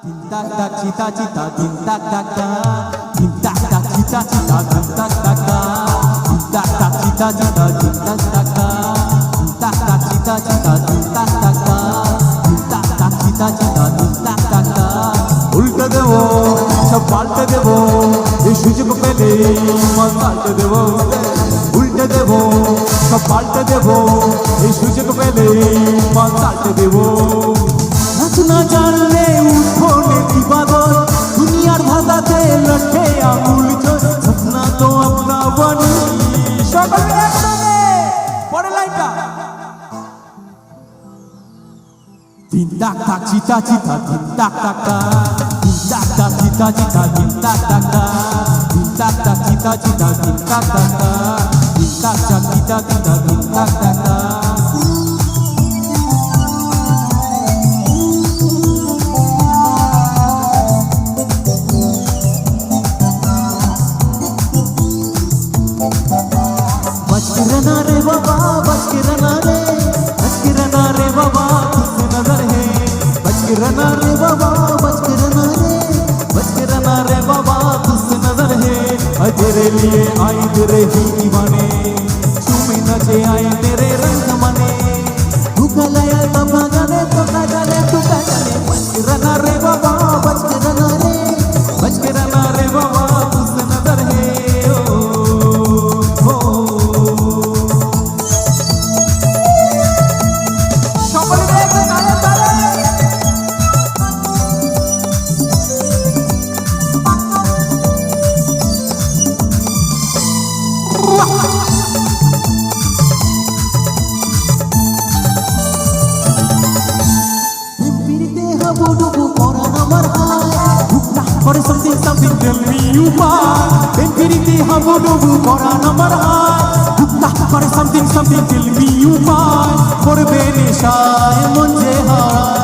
Tin tak tak cita cita tin tak tak tak tin tak tak cita cita tin tak tak tak tin tak tak cita cita tin tak tak tak tin tak tak cita cita tin tak tak tak tin tak tak cita cita tin tak tak tak উল্টে দেব সব পাল্টে দেব এই সুযোগ পেলে মন পাল্টে দেব উল্টে দেব সব পাল্টে দেব এই সুযোগ পেলে মন পাল্টে দেব নাচ না জানলে উঠোনে কি বাদল দুনিয়ার ভাষাতে লটে আঙুল চোর সপনা তো আপনা বনি সকলে একসাথে পরের লাইনটা তিন তাক তাক চিতা চিতা তিন তাক তাক তিন তাক তাক চিতা চিতা তিন তাক তাক তিন তাক তাক চিতা চিতা তিন তাক তাক তিন তাক তাক চিতা চিতা তিন তাক তাক बच के रहना रे बाबा बच के रहना रे बाबा तुझसे नजर है बच के रहना रे बाबा बच के रहना रे बाबा तुझसे नजर है तेरे लिए आई तेरे ही दीवाने चूमे नचे आए तेरे रंग मने तू कलाया तब ना जाने तू का जाने बच के रहना रे बाबा बच के रहना रे बाबा तुझसे नजर है Something, tell me you want. Then piriti habo dobu kora namar hai. Dukta kore something, tell me you want. Korbe nishai monje hai.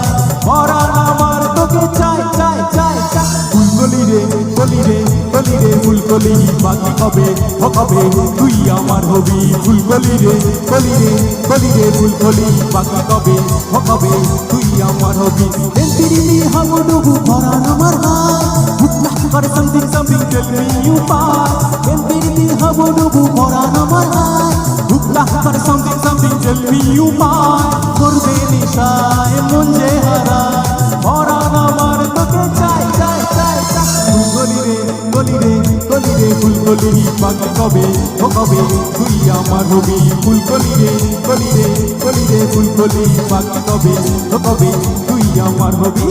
Kora namar toke chai. Fulkoli re, fulkoli baki kabe, hokabe. Tui amar hobi. Fulkoli re, fulkoli baki kabe, hokabe. Tui amar hobi. Then piriti habo dobu kora namar hai. Kore something, tell me you want. Then piriti habo dobu kora namar hai. Dukta kore something, tell me you want. Korbe nishai monje harai. Kora namar toke chai. Fulkoli re, fulkoli baki kabe, hokabe. Tui amar hobi. Fulkoli re, fulkoli baki kabe, hokabe. Tui amar hobi.